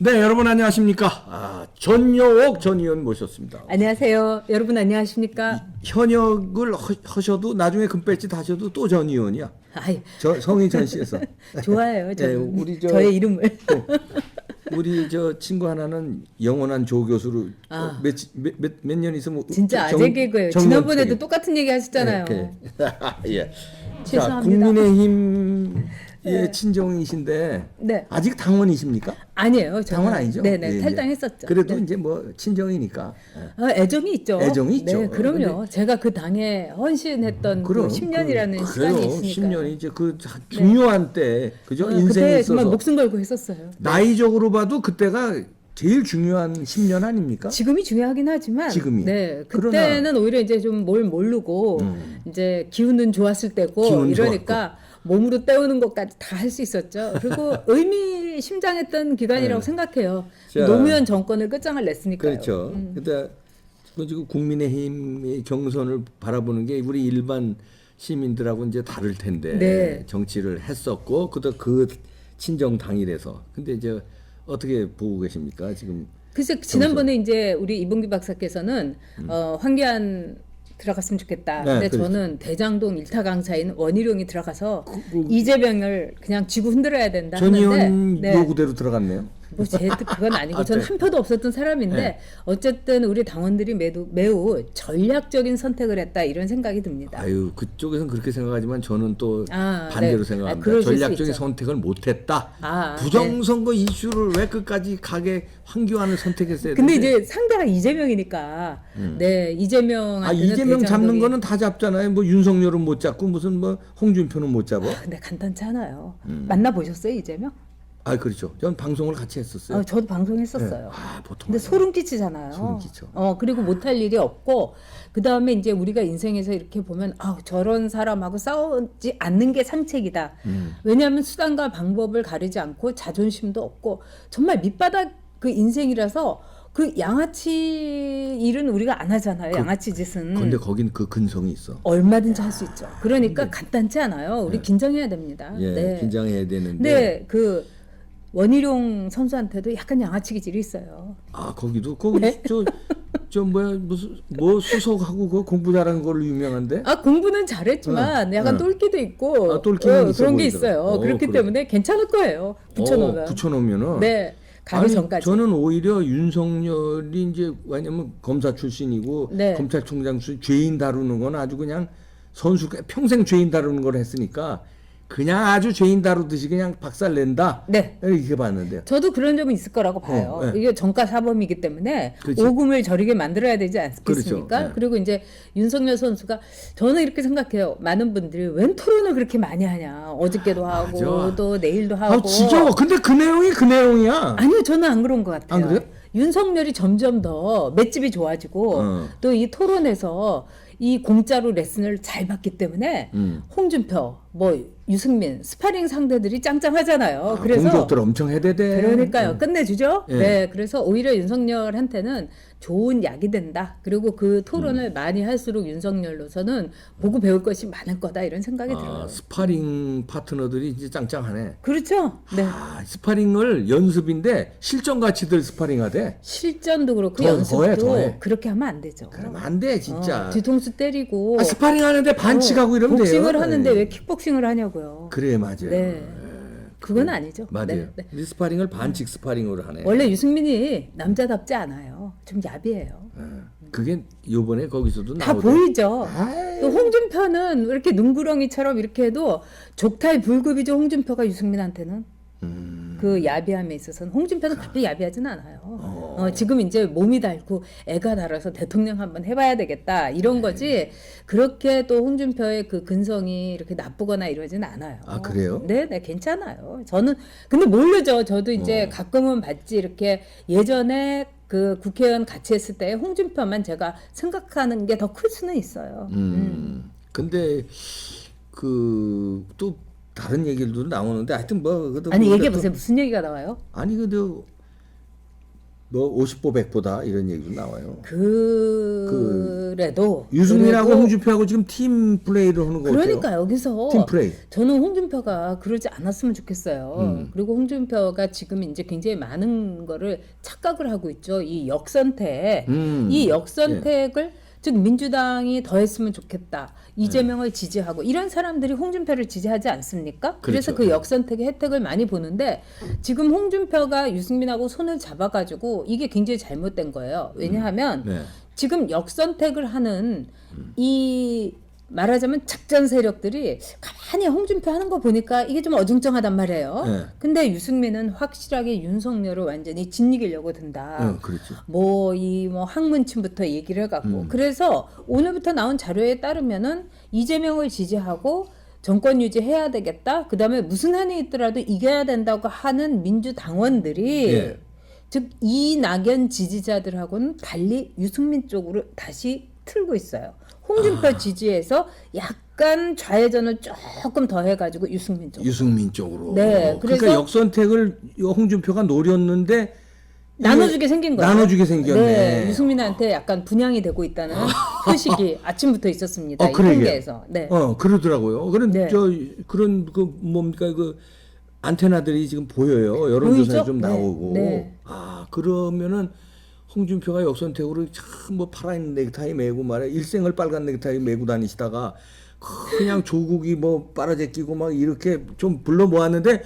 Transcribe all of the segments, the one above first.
네, 여러분 안녕하십니까? 전여옥 전 의원 모셨습니다. 안녕하세요. 여러분 안녕하십니까? 현역을 하셔도 나중에 금배지 다셔도 또 전 의원이야. 아이, 성이 전 씨에서. 좋아요. 저는 네, 우리 저의 이름을. 우리 저 친구 하나는 영원한 조 교수로 몇 년 있으면 진짜 아재 개그예요. 지난번에도 똑같은 얘기 하셨잖아요. 네, 예. 자, 죄송합니다. 국민의힘의 네. 친정이신데 네. 아직 당원이십니까? 아니에요. 저는. 당원 아니죠? 네네. 예, 탈당했었죠. 그래도 네. 이제 뭐 친정이니까. 애정이 있죠. 애정이 있죠. 네, 그럼요. 제가 그 당에 헌신했던 그 10년이라는 시간이 있으니까. 10년이 이제 그 중요한 때, 그죠? 인생에 그때 있어서 정말 목숨 걸고 했었어요. 나이적으로 봐도 그때가 제일 중요한 10년 아닙니까? 지금이 중요하긴 하지만, 지금이. 네, 그러나 그때는 오히려 이제 좀 뭘 모르고 이제 기운은 좋았을 때고 이러니까 몸으로 때우는 것까지 다 할 수 있었죠. 그리고 의미심장했던 기간이라고 네. 생각해요. 자, 노무현 정권을 끝장을 냈으니까요. 그렇죠. 근데 지금 국민의힘의 경선을 바라보는 게 우리 일반 시민들하고 이제 다를 텐데 네. 정치를 했었고 그 친정 당일에서 근데 이제 어떻게 보고 계십니까 지금? 글쎄 지난번에 이제 우리 이봉규 박사께서는 황교안 들어갔으면 좋겠다. 네, 근데 그렇죠. 저는 대장동 일타 강사인 원희룡이 들어가서 이재명을 그냥 쥐고 흔들어야 된다 전 의원 하는데 네. 요구대로 들어갔네요. 뭐 제 뜻 그건 아니고 저는 네. 한 표도 없었던 사람인데 네. 어쨌든 우리 당원들이 매우 전략적인 선택을 했다 이런 생각이 듭니다. 아유 그쪽에서는 그렇게 생각하지만 저는 또 반대로 네. 생각합니다. 그러실 수 전략적인 있죠. 선택을 못했다. 네. 부정선거 이슈를 왜 끝까지 가게 황교안을 선택했어야 근데 되는데. 이제 상대가 이재명이니까 네 이재명한테는 이재명 잡는 대장동이- 거는 다 잡잖아요. 뭐 윤석열은 못 잡고 무슨 뭐 홍준표는 못 잡아. 근데 간단치 않아요. 만나 보셨어요 이재명? 그렇죠. 전 방송을 같이 했었어요. 저도 방송했었어요. 네. 보통. 근데 소름 끼치잖아요. 소름 끼쳐. 그리고 못할 일이 없고 그 다음에 이제 우리가 인생에서 이렇게 보면 저런 사람하고 싸우지 않는 게 상책이다. 왜냐하면 수단과 방법을 가리지 않고 자존심도 없고 정말 밑바닥 그 인생이라서 그 양아치 일은 우리가 안 하잖아요. 양아치 짓은. 근데 거긴 그 근성이 있어. 얼마든지 할 수 있죠. 그러니까 간단치 않아요. 우리 긴장해야 됩니다. 예, 네. 긴장해야 되는데. 근데 그 원희룡 선수한테도 약간 양아치 기질이 있어요. 거기 네. 저 뭐야 무슨 뭐 수석하고 그 공부 잘하는 걸로 유명한데. 공부는 잘했지만 약간 똘끼도 있고 똘끼는 있어 그런 게 보이더라. 있어요. 그렇기 그래. 때문에 괜찮을 거예요. 붙여놓으면. 붙여놓으면은. 네. 가기 전까지. 저는 오히려 윤석열이 이제 왜냐면 검사 출신이고 네. 검찰총장 출신 죄인 다루는 건 아주 그냥 선수 평생 죄인 다루는 걸 했으니까 그냥 아주 죄인 다루듯이 그냥 박살 낸다. 네. 이렇게 봤는데요. 저도 그런 점은 있을 거라고 봐요. 네. 이게 정가 사범이기 때문에 그치. 오금을 저리게 만들어야 되지 않겠습니까? 그렇죠. 네. 그리고 이제 윤석열 선수가 저는 이렇게 생각해요. 많은 분들이 웬 토론을 그렇게 많이 하냐. 어저께도 하고 맞아. 또 내일도 하고. 지겨워. 근데 그 내용이 그 내용이야. 아니요, 저는 안 그런 것 같아요. 안 그래요? 윤석열이 점점 더 맷집이 좋아지고 또 이 토론에서 이 공짜로 레슨을 잘 받기 때문에 홍준표, 뭐 유승민 스파링 상대들이 짱짱하잖아요. 그래서 공격들 엄청 해대대. 그러니까요, 끝내주죠. 예. 네, 그래서 오히려 윤석열한테는 좋은 약이 된다. 그리고 그 토론을 많이 할수록 윤석열로서는 보고 배울 것이 많을 거다 이런 생각이 들어요. 스파링 파트너들이 이제 짱짱하네. 그렇죠. 네. 스파링을 연습인데 실전 같이들 스파링하대. 실전도 그렇고 더 연습도 더해. 그렇게 하면 안 되죠. 그러면 안 돼, 진짜. 뒤통수 때리고 스파링 하는데 반칙하고 이러면 돼요. 복싱을 하는데 네. 왜 킥복싱을 하냐고요. 그래, 맞아요. 네. 그건 아니죠. 맞아요. 네, 네. 이 스파링을 반칙 스파링으로 하네. 원래 유승민이 남자답지 않아요. 좀 야비해요. 그게 요번에 거기서도 다 나오더라고요. 보이죠. 또 홍준표는 이렇게 눈구렁이처럼 이렇게 해도 족탈 불급이죠. 홍준표가 유승민한테는. 그 야비함에 있어서는 홍준표는 그렇게 야비하진 않아요. 지금 이제 몸이 닳고 애가 닳아서 대통령 한번 해봐야 되겠다 이런 거지. 그렇게 또 홍준표의 그 근성이 이렇게 나쁘거나 이러진 않아요. 그래요? 네, 네, 괜찮아요. 저는 근데 모르죠. 저도 이제 가끔은 봤지 이렇게 예전에 그 국회의원 같이 했을 때 홍준표만 제가 생각하는 게 더 클 수는 있어요. 근데 그 또 다른 얘기들도 나오는데 하여튼 뭐 아니 얘기해 보세요. 무슨 얘기가 나와요? 아니 근데 뭐 50보 100보다 이런 얘기도 나와요. 그래도 유승민하고 그래도 홍준표하고 지금 팀 플레이를 하는 거 그러니까 어때요? 여기서 팀 플레이. 저는 홍준표가 그러지 않았으면 좋겠어요. 그리고 홍준표가 지금 이제 굉장히 많은 거를 착각을 하고 있죠. 이 역선택, 이 역선택을 즉 민주당이 더 했으면 좋겠다. 이재명을 지지하고 이런 사람들이 홍준표를 지지하지 않습니까? 그래서 그렇죠. 그 역선택의 혜택을 많이 보는데 지금 홍준표가 유승민하고 손을 잡아가지고 이게 굉장히 잘못된 거예요. 왜냐하면 네. 지금 역선택을 하는 이 말하자면 작전 세력들이 가만히 홍준표 하는 거 보니까 이게 좀 어중쩡하단 말이에요. 네. 근데 유승민은 확실하게 윤석열을 완전히 짓이기려고 든다. 그렇죠. 뭐 학문침부터 얘기를 해갖고 그래서 오늘부터 나온 자료에 따르면은 이재명을 지지하고 정권 유지해야 되겠다. 그다음에 무슨 한이 있더라도 이겨야 된다고 하는 민주당원들이 예. 즉 이낙연 지지자들하고는 달리 유승민 쪽으로 다시 틀고 있어요. 홍준표 지지에서 약간 좌회전을 조금 더 해가지고 유승민 쪽. 유승민 쪽으로. 네, 그러니까 그래서 역선택을 홍준표가 노렸는데 나눠주게 생긴 거예요. 나눠주게 생겼네. 네, 유승민한테 약간 분양이 되고 있다는 소식이 아침부터 있었습니다. 이 그러게요. 통계에서. 네. 그러더라고요. 그런 네. 그런 그 뭡니까 그 안테나들이 지금 보여요. 여론조사에 보이죠? 좀 네. 나오고. 네. 그러면은 홍준표가 역선택으로 참 뭐 파란 넥타이 메고 말이야 일생을 빨간 넥타이 메고 다니시다가 그냥 조국이 뭐 빨아제끼고 막 이렇게 좀 불러 모았는데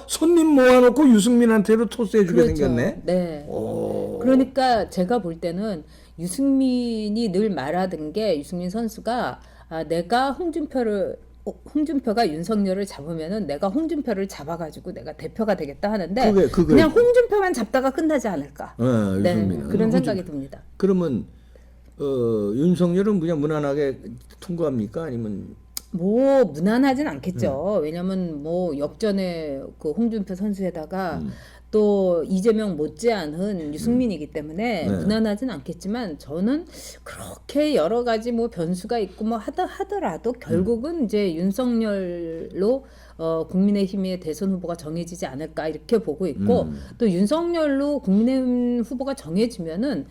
손님 모아놓고 유승민한테도 토스해주게 그렇죠. 생겼네. 네. 오. 그러니까 제가 볼 때는 유승민이 늘 말하던 게 유승민 선수가 내가 홍준표가 윤석열을 잡으면은 내가 홍준표를 잡아가지고 내가 대표가 되겠다 하는데 그게- 그냥 홍준표만 잡다가 끝나지 않을까. 네, 유승민은. 그런 생각이 듭니다. 그러면 윤석열은 그냥 무난하게 통과합니까? 아니면 뭐 무난하진 않겠죠. 왜냐면 뭐 역전에 그 홍준표 선수에다가 또 이재명 못지않은 유승민이기 때문에 네. 무난하진 않겠지만 저는 그렇게 여러 가지 뭐 변수가 있고 뭐 하더라도 결국은 이제 윤석열로 국민의힘의 대선 후보가 정해지지 않을까 이렇게 보고 있고 또 윤석열로 국민의힘 후보가 정해지면은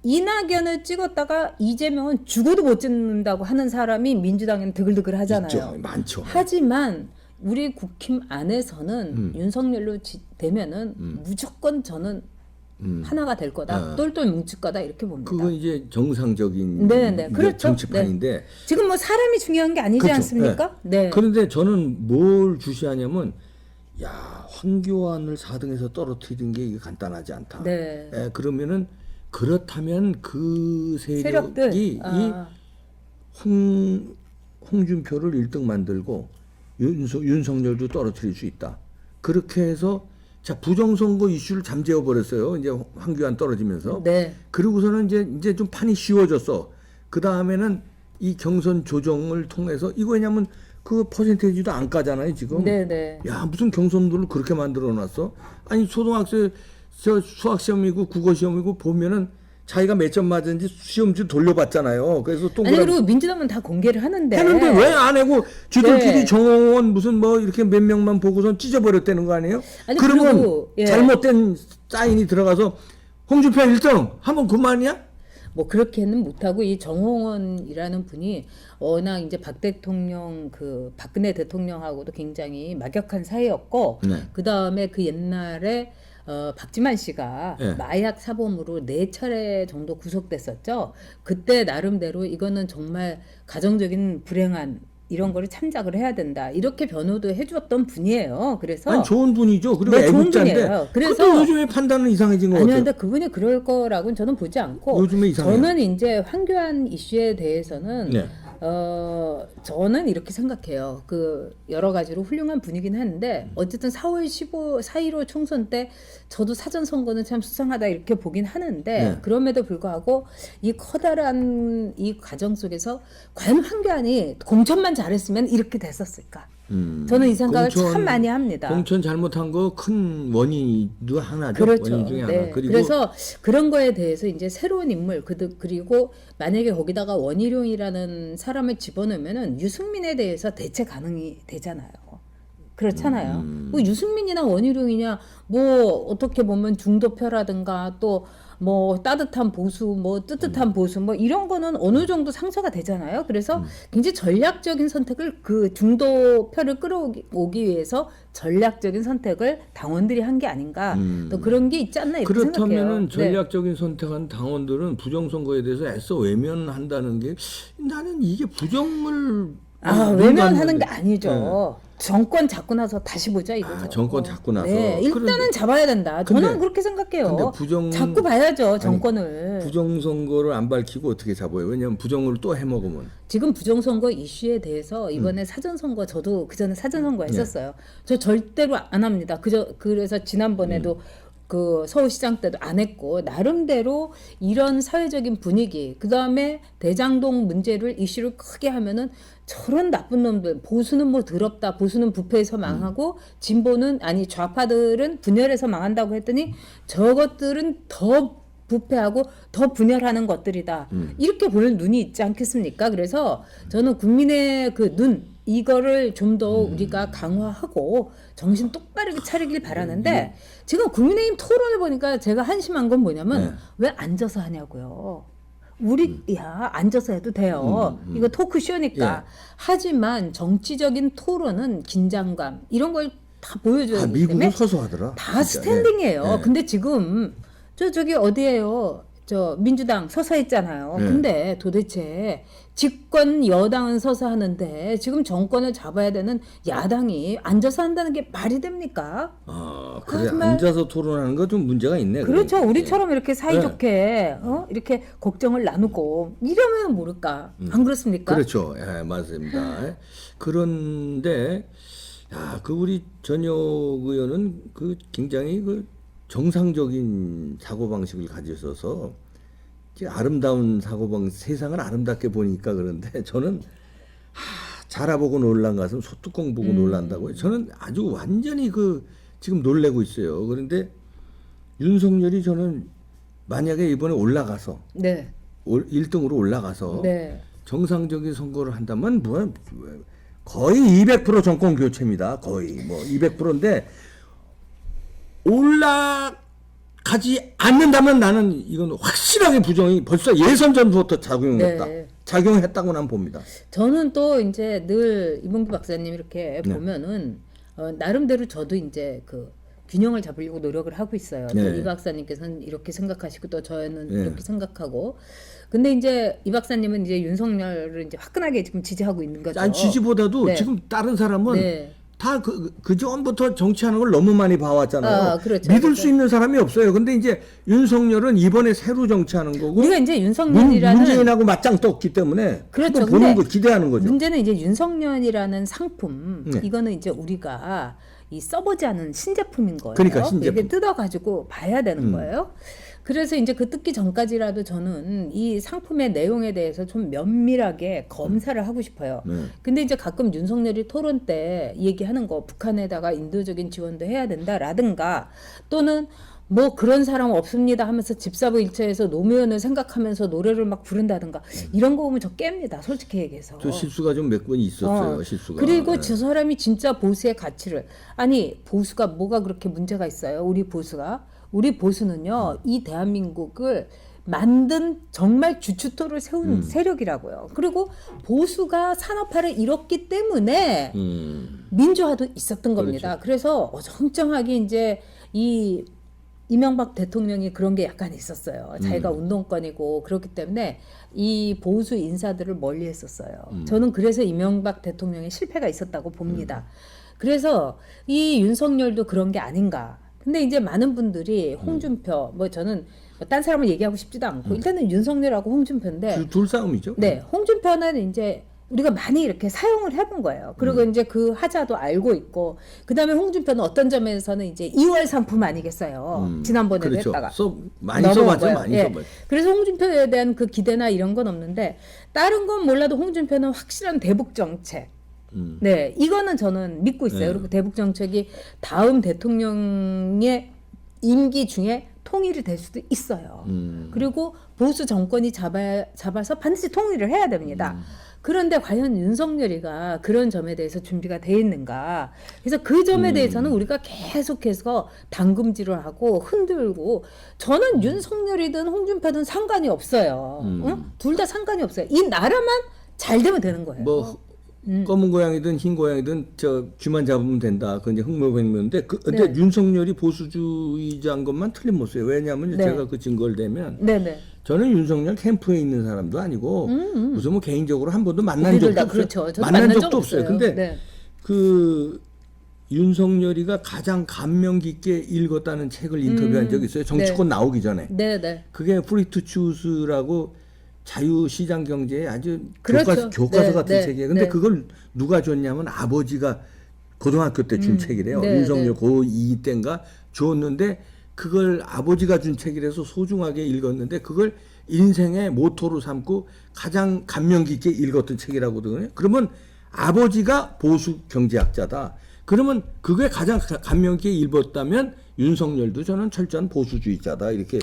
이낙연을 찍었다가 이재명은 죽어도 못 찍는다고 하는 사람이 민주당에는 드글드글 하잖아요. 있죠. 많죠. 하지만 우리 국힘 안에서는 윤석열로 되면은 무조건 저는 하나가 될 거다. 똘똘 뭉칠 거다 이렇게 봅니다. 그건 이제 정상적인 네, 그렇죠. 정치판인데 지금 뭐 사람이 중요한 게 아니지 그렇죠. 않습니까? 네. 그런데 저는 뭘 주시하냐면 황교안을 4등에서 떨어뜨리는 게 이게 간단하지 않다. 네. 그러면은 그렇다면 그 세력들. 세력이 홍준표를 1등 만들고 윤석열도 떨어뜨릴 수 있다. 그렇게 해서 부정선거 이슈를 잠재워 버렸어요. 이제 황교안 떨어지면서. 네. 그리고서는 이제 좀 판이 쉬워졌어. 그 다음에는 이 경선 조정을 통해서 이거 왜냐면 그 퍼센테이지도 안 까잖아요 지금. 네. 야 무슨 경선들을 그렇게 만들어놨어? 아니 초등학생 수학 시험이고 국어 시험이고 보면은 자기가 몇 점 맞은지 시험지 돌려봤잖아요. 그래서 아니 그리고 민주당은 다 공개를 하는데 했는데 왜 안 하고 쥐들끼리 네. 정원 무슨 뭐 이렇게 몇 명만 보고선 찢어버렸다는 거 아니에요? 아니, 그러면 그리고, 예. 잘못된 사인이 들어가서 홍준표 1등 하면 그만이야? 뭐 그렇게는 못하고 이 정홍원이라는 분이 워낙 이제 박근혜 대통령하고도 굉장히 막역한 사이였고 네. 그 다음에 그 옛날에 박지만 씨가 네. 마약 사범으로 4차례 정도 구속됐었죠. 그때 나름대로 이거는 정말 가정적인 불행한 이런 거를 참작을 해야 된다. 이렇게 변호도 해주었던 분이에요. 그래서 아니 좋은 분이죠. 그리고 네, 좋은 애국자인데. 분이에요. 그래서 그래서 요즘에 판단은 이상해진 것 아니요, 같아요. 근데 그분이 그럴 거라고는 저는 보지 않고 요즘에 이상해요. 저는 이제 황교안 이슈에 대해서는 네. 저는 이렇게 생각해요. 그 여러 가지로 훌륭한 분이긴 한데 어쨌든 4월 4.15 총선 때 저도 사전 선거는 참 수상하다 이렇게 보긴 하는데 네. 그럼에도 불구하고 이 커다란 이 과정 속에서 과연 황교안이 공천만 잘했으면 이렇게 됐었을까? 저는 이 생각을 참 많이 합니다. 공천 잘못한 거 큰 원인도 하나죠. 그렇죠. 원인 중에 하나. 네. 그리고 그래서 그런 거에 대해서 이제 새로운 인물 그리고 만약에 거기다가 원희룡이라는 사람을 집어넣으면은 유승민에 대해서 대체 가능이 되잖아요. 그렇잖아요. 뭐 유승민이나 원희룡이냐 뭐 어떻게 보면 중도표라든가 또 뭐 따뜻한 보수 뭐 뜨뜻한 보수 뭐 이런 거는 어느 정도 상쇄가 되잖아요. 그래서 굉장히 전략적인 선택을 그 중도표를 끌어오기 위해서 전략적인 선택을 당원들이 한 게 아닌가 또 그런 게 있지 않나 이렇게 생각해요. 그렇다면은 네. 전략적인 선택한 당원들은 부정선거에 대해서 애써 외면한다는 게 나는 이게 부정을 외면하는 게 아니죠. 정권 잡고 나서 다시 보자 이거죠. 정권 잡고 나서. 네, 일단은 잡아야 된다. 저는 근데- 그렇게 생각해요. 근데 잡고 봐야죠 정권을. 부정선거를 안 밝히고 어떻게 잡아요? 왜냐하면 부정을 또 해먹으면. 지금 부정선거 이슈에 대해서 이번에 사전선거 저도 그 전에 사전선거 했었어요. 저 절대로 안 합니다. 그래서 지난번에도 그 서울시장 때도 안 했고 나름대로 이런 사회적인 분위기 그 다음에 대장동 문제를 이슈를 크게 하면은 저런 나쁜 놈들 보수는 뭐 더럽다 보수는 부패해서 망하고 진보는 아니 좌파들은 분열해서 망한다고 했더니 저것들은 더 부패하고 더 분열하는 것들이다. 이렇게 볼 눈이 있지 않겠습니까? 그래서 저는 국민의 그 눈 이거를 좀 더 우리가 강화하고 정신 똑바르게 차리길 바라는데 지금 국민의힘 토론을 보니까 제가 한심한 건 뭐냐면 왜 앉아서 하냐고요. 야 앉아서 해도 돼요. 이거 토크쇼니까. 하지만 정치적인 토론은 긴장감 이런 걸 다 보여줘야 되기 미국은 때문에 서서 하더라. 다 진짜. 스탠딩이에요. 예. 근데 지금 저기 어디예요? 저 민주당 서서 했잖아요. 네. 근데 도대체 집권 여당은 서서 하는데 지금 정권을 잡아야 되는 야당이 앉아서 한다는 게 말이 됩니까? 그래 정말- 앉아서 토론하는 거 좀 문제가 있네. 그렇죠. 그럼. 우리처럼 이렇게 사이좋게 이렇게 걱정을 나누고 이러면 모를까? 안 그렇습니까? 그렇죠. 예, 맞습니다. 예. 그런데 그 우리 전역 의원은 그 굉장히 그 정상적인 사고 방식을 가지고 있어서 아름다운 사고방식 세상을 아름답게 보니까 그런데 저는 자라보고 놀란 것은 소뚜껑 보고 놀란다고요. 저는 아주 완전히 그 지금 놀래고 있어요. 그런데 윤석열이 저는 만약에 이번에 올라가서 네. 1등으로 올라가서 네. 정상적인 선거를 한다면 뭐 거의 200% 정권 교체입니다. 거의 뭐 200%인데 올라가지 않는다면 나는 이건 확실하게 부정이 벌써 예선 전부터 작용했다. 네. 작용했다고 난 봅니다. 저는 또 이제 늘 이봉규 박사님 이렇게 네. 보면은 나름대로 저도 이제 그 균형을 잡으려고 노력을 하고 있어요. 또 네. 이 박사님께서는 이렇게 생각하시고 또 저는 네. 이렇게 생각하고. 근데 이제 이 박사님은 이제 윤석열을 이제 화끈하게 지금 지지하고 있는 거죠. 아니 지지보다도 네. 지금 다른 사람은 네. 다 그 전부터 정치하는 걸 너무 많이 봐왔잖아요. 그렇죠. 믿을 그렇죠. 수 있는 사람이 없어요. 근데 이제 윤석열은 이번에 새로 정치하는 거고 우리가 이제 윤석열이라는 문재인하고 맞짱 떴기 때문에 그렇죠. 한번 보는 근데 거 기대하는 거죠. 문제는 이제 윤석열이라는 상품 네. 이거는 이제 우리가 이 써보지 않은 신제품인 거예요. 그러니까 신제품. 이게 뜯어가지고 봐야 되는 거예요. 그래서 이제 그 뜯기 전까지라도 저는 이 상품의 내용에 대해서 좀 면밀하게 검사를 하고 싶어요. 네. 근데 이제 가끔 윤석열이 토론 때 얘기하는 거 북한에다가 인도적인 지원도 해야 된다라든가 또는 뭐 그런 사람 없습니다 하면서 집사부 일처에서 노무현을 생각하면서 노래를 막 부른다든가 이런 거 보면 저 깹니다. 솔직히 얘기해서. 저 실수가 좀 몇 번 있었어요. 실수가. 그리고 네. 저 사람이 진짜 보수의 가치를 아니 보수가 뭐가 그렇게 문제가 있어요? 우리 보수는요 이 대한민국을 만든 정말 주춧돌을 세운 세력이라고요. 그리고 보수가 산업화를 이뤘기 때문에 민주화도 있었던 겁니다. 그래서 어정쩡하게 이제 이 이명박 대통령이 그런 게 약간 있었어요. 자기가 운동권이고 그렇기 때문에 이 보수 인사들을 멀리 했었어요. 저는 그래서 이명박 대통령의 실패가 있었다고 봅니다. 그래서 이 윤석열도 그런 게 아닌가. 근데 이제 많은 분들이 홍준표, 뭐 저는 딴 사람을 얘기하고 싶지도 않고 일단은 윤석열하고 홍준표인데 둘 싸움이죠. 네, 홍준표는 이제 우리가 많이 이렇게 사용을 해본 거예요. 그리고 이제 그 하자도 알고 있고, 그 다음에 홍준표는 어떤 점에서는 이제 2월 상품 아니겠어요. 지난번에도 그렇죠. 했다가. 많이 넘어온 써봤죠. 거예요. 많이 예. 써봤죠. 그래서 홍준표에 대한 그 기대나 이런 건 없는데, 다른 건 몰라도 홍준표는 확실한 대북 정책. 네, 이거는 저는 믿고 있어요. 그리고 대북 정책이 다음 대통령의 임기 중에 통일이 될 수도 있어요. 그리고 보수 정권이 잡아서 반드시 통일을 해야 됩니다. 그런데 과연 윤석열이가 그런 점에 대해서 준비가 돼 있는가? 그래서 그 점에 대해서는 우리가 계속해서 당금질을 하고 흔들고 저는 윤석열이든 홍준표든 상관이 없어요. 응? 둘 다 상관이 없어요. 이 나라만 잘 되면 되는 거예요. 뭐 검은 고양이든 흰 고양이든 저 쥐만 잡으면 된다. 그건 이제 흑모백면인데 근데 네. 윤석열이 보수주의자인 것만 틀림없어요. 왜냐하면 네. 제가 그 증거를 대면 네네. 저는 윤석열 캠프에 있는 사람도 아니고 무슨 뭐 개인적으로 한 번도 만난 우리들 적도 다 없어요. 그렇죠. 저도 만난 만난 적도 적 없어요. 없어요. 근데 네. 그 윤석열이가 가장 감명 깊게 읽었다는 책을 인터뷰한 적이 있어요. 정치권 나오기 전에. 네네. 그게 프리 투 추스라고 자유시장 경제의 아주 그렇죠. 교과서 네, 같은 네, 책이에요. 근데 네. 그걸 누가 줬냐면 아버지가 고등학교 때 준 책이래요. 네, 윤석열 네. 고2 때인가 줬는데 그걸 아버지가 준 책이라서 소중하게 읽었는데 그걸 인생의 모토로 삼고 가장 감명 깊게 읽었던 책이라고 그러거든요. 그러면 아버지가 보수 경제학자다. 그러면 그게 가장 감명 깊게 읽었다면 윤석열도 저는 철저한 보수주의자다. 이렇게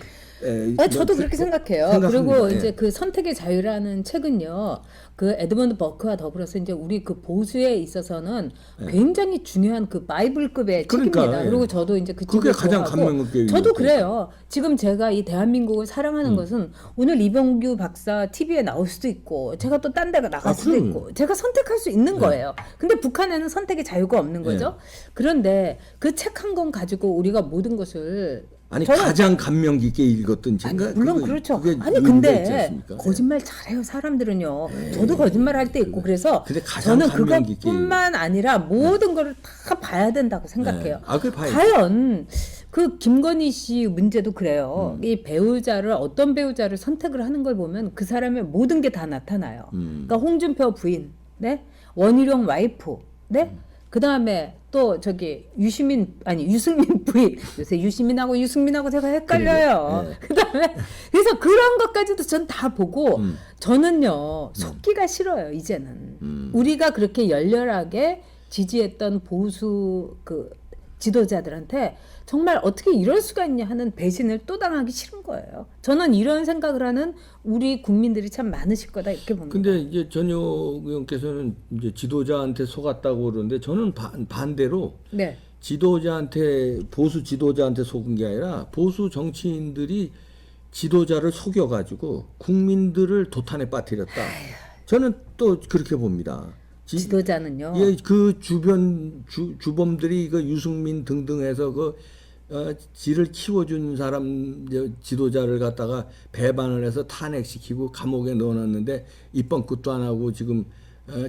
저도 그렇게 생각해요. 생각합니다. 그리고 예. 이제 그 선택의 자유라는 책은요, 그 에드먼드 버크와 더불어서 이제 우리 그 보수에 있어서는 굉장히 중요한 그 바이블급의 그러니까, 책입니다. 예. 그리고 저도 이제 그 그게 책을 가장 좋아하고 감명 깊게 저도 읽었죠. 그래요. 지금 제가 이 대한민국을 사랑하는 것은 오늘 이병규 박사 TV에 나올 수도 있고, 제가 또 딴 데 나갈 수도 그럼. 있고, 제가 선택할 수 있는 거예요. 근데 북한에는 선택의 자유가 없는 거죠. 그런데 그 책 한 권 가지고 우리가 모든 것을 아니 저는- 가장 감명 깊게 읽었던 책인가? 물론 그렇죠. 그게 아니 의미가 있지 근데 않습니까? 거짓말 잘해요 사람들은요. 저도 거짓말 할 때 있고 그래서 근데 가장 저는 감명 깊게 그것뿐만 아니라 모든 거를 다 봐야 된다고 생각해요. 네. 아, 그게 봐야죠. 과연 그 김건희 씨 문제도 그래요. 음. 이 배우자를 어떤 배우자를 선택을 하는 걸 보면 그 사람의 모든 게 다 나타나요. 그러니까 홍준표 부인, 네, 원희룡 와이프, 네. 그 다음에 또 저기 유승민 부인 요새 유시민하고 유승민하고 제가 헷갈려요. 네. 그다음에 그래서 그런 것까지도 전 다 보고 저는요 속기가 싫어요 이제는 우리가 그렇게 열렬하게 지지했던 보수 그 지도자들한테 정말 어떻게 이럴 수가 있냐 하는 배신을 또 당하기 싫은 거예요. 저는 이런 생각을 하는 우리 국민들이 참 많으실 거다 이렇게 봅니다. 근데 이제 전혁 의원께서는 이제 지도자한테 속았다고 그러는데 저는 반대로 네. 지도자한테 보수 지도자한테 속은 게 아니라 보수 정치인들이 지도자를 속여가지고 국민들을 도탄에 빠뜨렸다. 저는 또 그렇게 봅니다. 지도자는요. 예, 그 주변 주범들이 그 유승민 등등해서 그 지를 키워준 사람 지도자를 갖다가 배반을 해서 탄핵시키고 감옥에 넣어놨는데 입번 끝도 안 하고 지금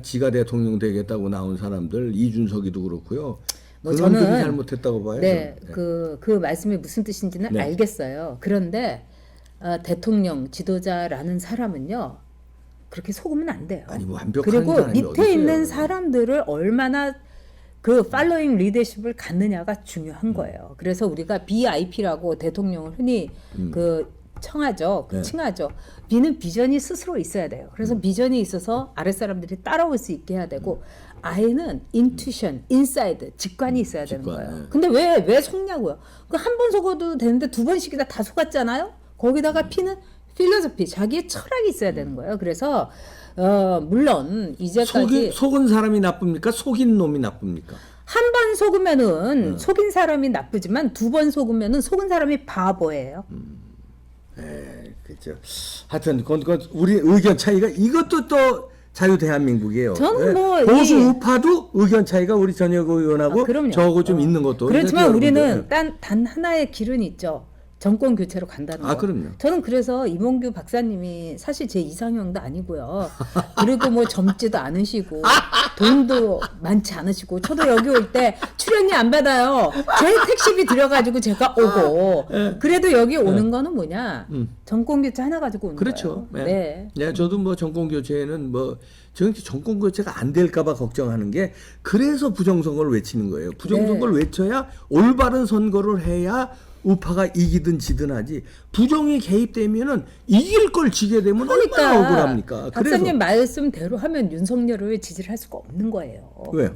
지가 대통령 되겠다고 나온 사람들 이준석이도 그렇고요. 뭐 그놈들이 저는 잘못했다고 봐요. 네, 저는. 그 말씀이 무슨 뜻인지는 네. 알겠어요. 그런데 대통령 지도자라는 사람은요 그렇게 속으면 안 돼요. 아니, 뭐 완벽한 그리고 사람이 밑에 어디 있어요. 있는 사람들을 얼마나 그 팔로잉 리더십을 갖느냐가 중요한 거예요. 그래서 우리가 BIP라고 대통령을 흔히 그 청하죠, 네. 칭하죠. B는 비전이 스스로 있어야 돼요. 그래서 비전이 있어서 아랫 사람들이 따라올 수 있게 해야 되고, I는 인투이션, 인사이드, 직관이 있어야 되는 직관, 거예요. 네. 근데 왜 속냐고요? 그 한 번 속아도 되는데 두 번씩이나 다 속았잖아요. 거기다가 P는 필로소피, 자기의 철학이 있어야 되는 거예요. 그래서 물론 이제까지 속은 사람이 나쁩니까? 속인 놈이 나쁩니까? 한 번 속으면은 속인 사람이 나쁘지만 두 번 속으면은 속은 사람이 바보예요. 그렇죠. 하여튼 그건 우리 의견 차이가 이것도 또 자유 대한민국이에요. 저는 뭐 보수 이- 우파도 의견 차이가 우리 전혁 의원하고 그럼요. 저하고 좀 있는 것도. 그렇지만 여러분들. 우리는 단 하나의 길은 있죠. 정권 교체로 간다는 거. 그럼요. 저는 그래서 이몽규 박사님이 사실 제 이상형도 아니고요. 그리고 뭐 젊지도 않으시고 돈도 많지 않으시고 저도 여기 올 때 출연료 안 받아요. 제 택시비 들여가지고 제가 오고 그래도 여기 오는 거는 뭐냐 정권 교체 하나 가지고 오는 그렇죠. 거예요. 네. 네, 저도 뭐 정권 교체는 뭐 정권 교체가 안 될까봐 걱정하는 게 그래서 부정선거를 외치는 거예요. 부정선거를 외쳐야 올바른 선거를 해야 우파가 이기든 지든 하지 부정이 개입되면은 이길 걸 지게 되면 얼마나 억울합니까? 박사님 말씀대로 하면 윤석열을 지지를 할 수가 없는 거예요. 왜요?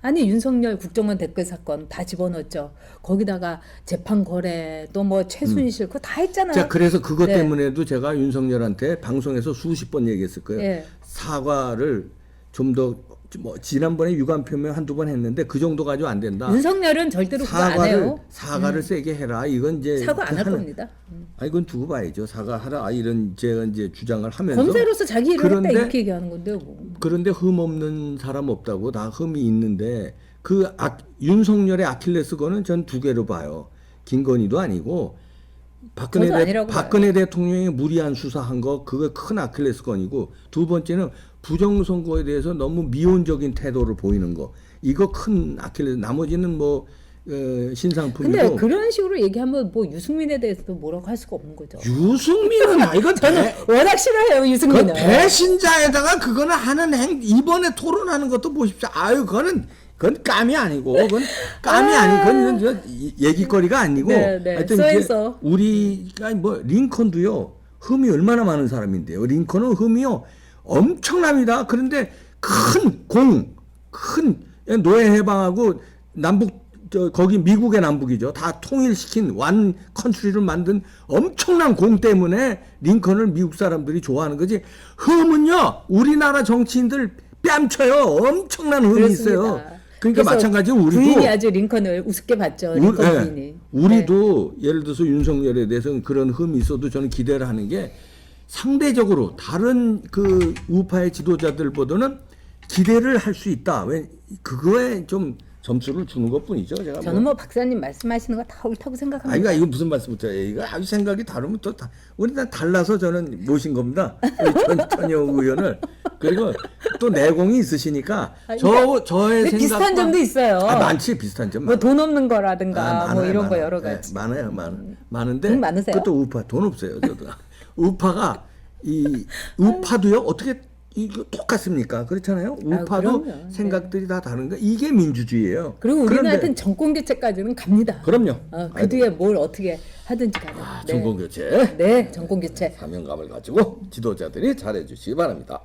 아니 윤석열 국정원 댓글 사건 다 집어넣었죠. 거기다가 재판 거래 또 뭐 최순실 그거 다 했잖아요. 자, 그래서 그것 네. 때문에도 제가 윤석열한테 방송에서 수십 번 얘기했을 거예요. 예. 사과를 좀 더 뭐 지난번에 유감 표명 한두 번 했는데 그 정도 가지고 안 된다. 윤석열은 절대로 그거 안 해요. 사과를 세게 해라. 이건 이제 사과 안 할 하는- 겁니다. 아니 이건 두고 봐야죠. 사과하라 이런 제가 이제 주장을 하면서 검사로서 자기 일을 했다 그런데- 이렇게 얘기하는 건데요. 뭐. 그런데 흠 없는 사람 없다고 다 흠이 있는데 윤석열의 아킬레스건은 전 두 개로 봐요. 김건희도 아니고 저도 아니라고 박근혜 대통령이 무리한 수사한 거 그거 큰 아킬레스건이고 두 번째는 부정선거에 대해서 너무 미온적인 태도를 보이는 거 이거 큰 아킬레스. 나머지는 뭐 신상품이고. 근데 그런 식으로 얘기하면 뭐 유승민에 대해서도 뭐라고 할 수가 없는 거죠. 유승민은 이건 저는 워낙 싫어해요 유승민은. 그 배신자에다가 그거는 하는 이번에 토론하는 것도 보십시오. 아유 그건 깜이 아니고 그건 깜이 아니고 그건 얘기거리가 아니고. 네, 네. 하여튼 써있어. 이제 우리가 뭐 링컨도요 흠이 얼마나 많은 사람인데요. 링컨은 흠이요 엄청납니다. 그런데 큰 노예 해방하고 남북 거기 미국의 남북이죠. 다 통일시킨 완 컨트리를 만든 엄청난 공 때문에 링컨을 미국 사람들이 좋아하는 거지. 흠은요 우리나라 정치인들 뺨쳐요. 엄청난 흠이 그렇습니다. 있어요. 그러니까 그래서 마찬가지로 우리도 부인이 아주 링컨을 우습게 봤죠. 링컨 부인이. 우리도 예를 들어서 윤석열에 대해서는 그런 흠이 있어도 저는 기대를 하는 게 상대적으로 다른 그 우파의 지도자들보다는 기대를 할 수 있다. 왜 그거에 좀 점수를 주는 것뿐이죠. 제가 저는 뭐 박사님 말씀하시는 거 다 옳다고 생각합니다. 아이가 이거 무슨 말씀부터 해? 이거 아주 생각이 다르면 또 우리 다 달라서 저는 모신 겁니다. 우리 전영우 의원을. 그리고 또 내공이 있으시니까 저의 근데 생각 비슷한 점도 있어요. 많지 비슷한 점. 뭐 돈 없는 거라든가 뭐 많아요, 이런 거 많아요. 여러 네, 가지. 많은데 돈 많으세요? 그것도 우파 돈 없어요. 저도 우파가 이 우파도요 어떻게 이거 똑같습니까? 그렇잖아요. 우파도 그럼요. 생각들이 다 다른가 이게 민주주의예요. 그리고 우리는 그런데- 하여튼 정권 교체까지는 갑니다. 그럼요. 그 뒤에 뭘 어떻게 하든지 간에. 네. 정권 교체 네, 정권 교체. 사명감을 가지고 지도자들이 잘해주시기 바랍니다.